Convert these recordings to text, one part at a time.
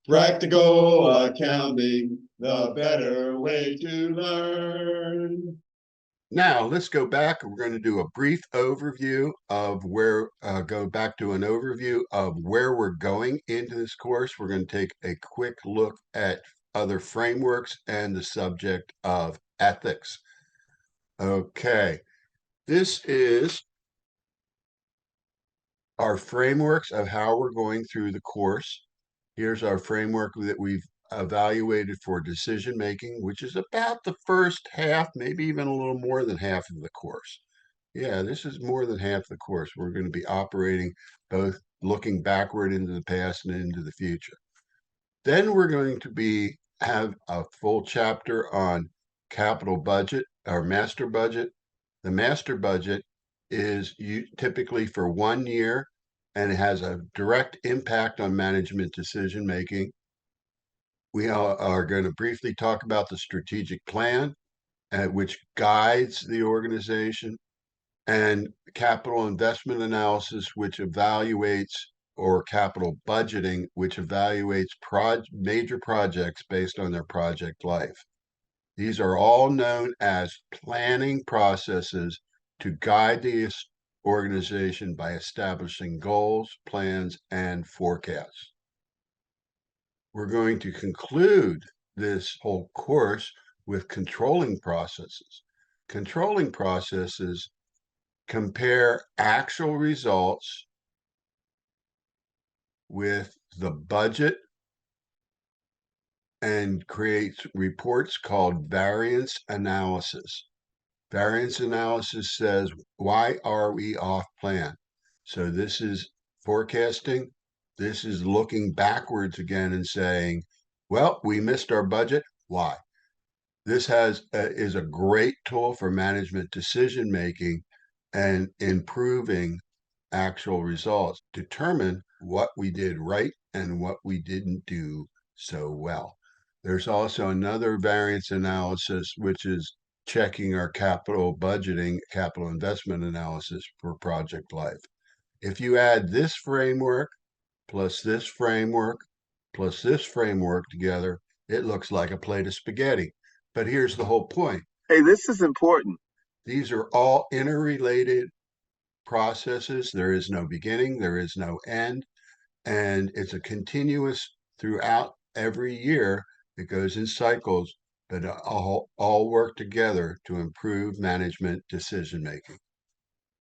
Practical accounting, the better way to learn. Now let's go back. We're going to do a brief overview of go back to an overview of where we're going into this course. We're going to take a quick look at other frameworks and the subject of ethics. Okay, this is our frameworks of how we're going through the course. Here's our framework that we've evaluated for decision making, which is about the first half, maybe even a little more than half of the course. Yeah, this is more than half the course. We're going to be operating both looking backward into the past and into the future. Then we're going to have a full chapter on capital budget, our master budget. The master budget is typically for 1 year, and it has a direct impact on management decision making. We are going to briefly talk about the strategic plan, which guides the organization, and capital investment analysis, which evaluates, or capital budgeting, which evaluates major projects based on their project life. These are all known as planning processes to guide the organization by establishing goals, plans, and forecasts. We're going to conclude this whole course with controlling processes. Controlling processes compare actual results with the budget and creates reports called variance analysis. Variance analysis says, why are we off plan? So this is forecasting. This is looking backwards again and saying, well, we missed our budget. Why? This is a great tool for management decision making and improving actual results. Determine what we did right and what we didn't do so well. There's also another variance analysis, which is checking our capital budgeting, capital investment analysis for project life. If you add this framework plus this framework plus this framework together, it looks like a plate of spaghetti. But here's the whole point. Hey, this is important. These are all interrelated processes. There is no beginning, there is no end, and it's a continuous throughout every year. It goes in cycles, but all work together to improve management decision making.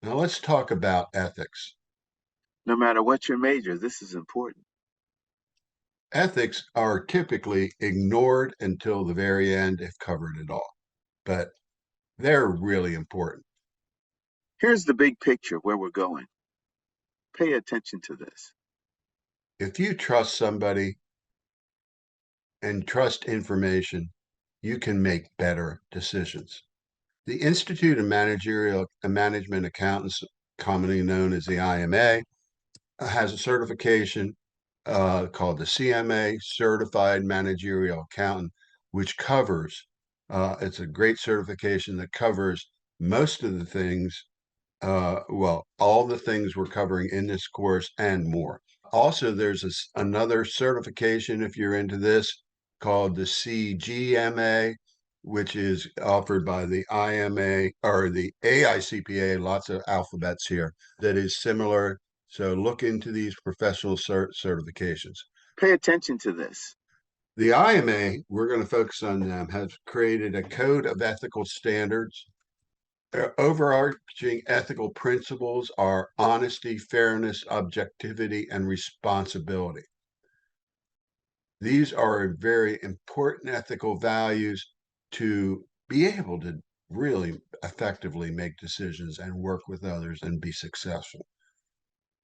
Now let's talk about ethics. No matter what your major, this is important. Ethics are typically ignored until the very end if covered at all, but they're really important. Here's the big picture where we're going. Pay attention to this. If you trust somebody and trust information, you can make better decisions. The Institute of Managerial and Management Accountants, commonly known as the IMA, has a certification called the CMA, Certified Managerial Accountant, which covers, it's a great certification that covers most of the things, all the things we're covering in this course and more. Also, there's another certification, if you're into this, called the CGMA, which is offered by the IMA or the AICPA, lots of alphabets here, that is similar. So look into these professional certifications. Pay attention to this. The IMA, we're going to focus on them, has created a code of ethical standards. Their overarching ethical principles are honesty, fairness, objectivity, and responsibility. These are very important ethical values to be able to really effectively make decisions and work with others and be successful.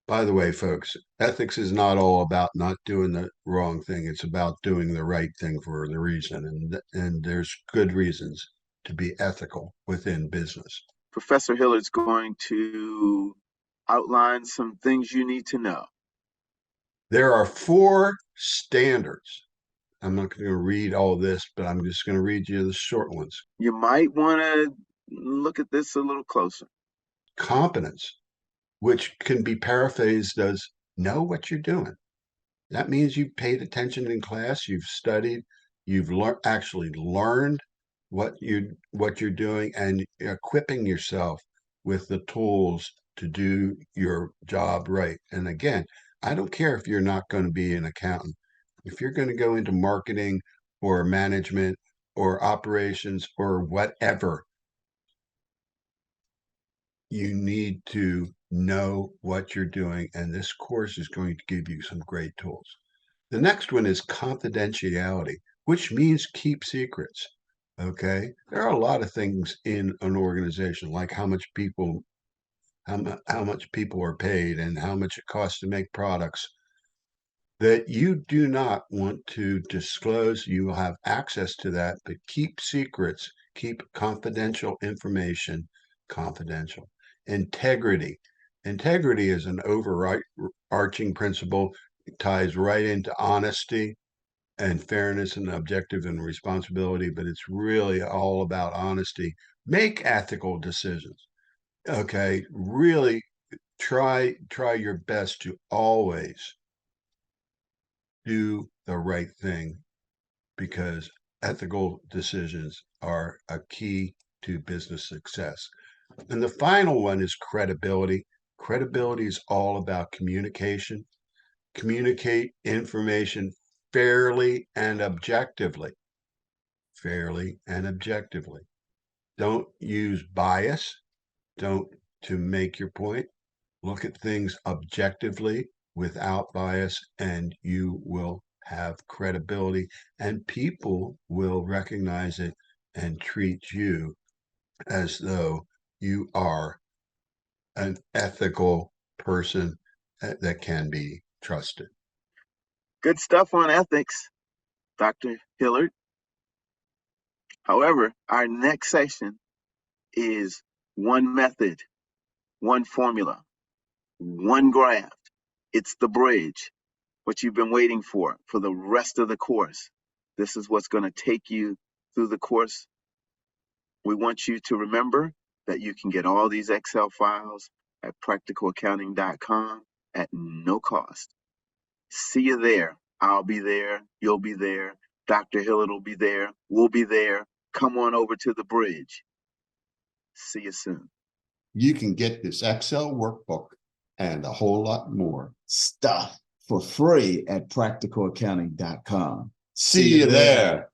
By the way, folks, ethics is not all about not doing the wrong thing. It's about doing the right thing for the reason. And there's good reasons to be ethical within business. Professor Hillard's going to outline some things you need to know. There are 4 standards. I'm not going to read all this, but I'm just going to read you the short ones. You might want to look at this a little closer. Competence, which can be paraphrased as know what you're doing. That means you've paid attention in class, you've studied, you've actually learned what you're doing, and equipping yourself with the tools to do your job right. And again, I don't care if you're not going to be an accountant. If you're going to go into marketing or management or operations or whatever, you need to know what you're doing, and this course is going to give you some great tools. The next one is confidentiality, which means keep secrets. Okay, there are a lot of things in an organization, like how much people are paid and how much it costs to make products, that you do not want to disclose. You will have access to that, but keep secrets, keep confidential information confidential. Integrity. Integrity is an overarching principle. It ties right into honesty and fairness and objective and responsibility, but it's really all about honesty. Make ethical decisions. Okay, really try your best to always do the right thing, because ethical decisions are a key to business success. And the final one is credibility. Credibility is all about communication. Communicate information fairly and objectively. Fairly and objectively. Don't use bias. Don't to make your point. Look at things objectively without bias, and you will have credibility, and people will recognize it and treat you as though you are an ethical person that can be trusted. Good stuff on ethics, Dr. Hillard. However, our next session is one method, one formula, one graph. It's the bridge, what you've been waiting for the rest of the course. This is what's going to take you through the course. We want you to remember that you can get all these Excel files at practicalaccounting.com at no cost. See you there. I'll be there. You'll be there. Dr. Hillard will be there. We'll be there. Come on over to the bridge. See you soon. You can get this Excel workbook and a whole lot more stuff for free at practicalaccounting.com. See you there.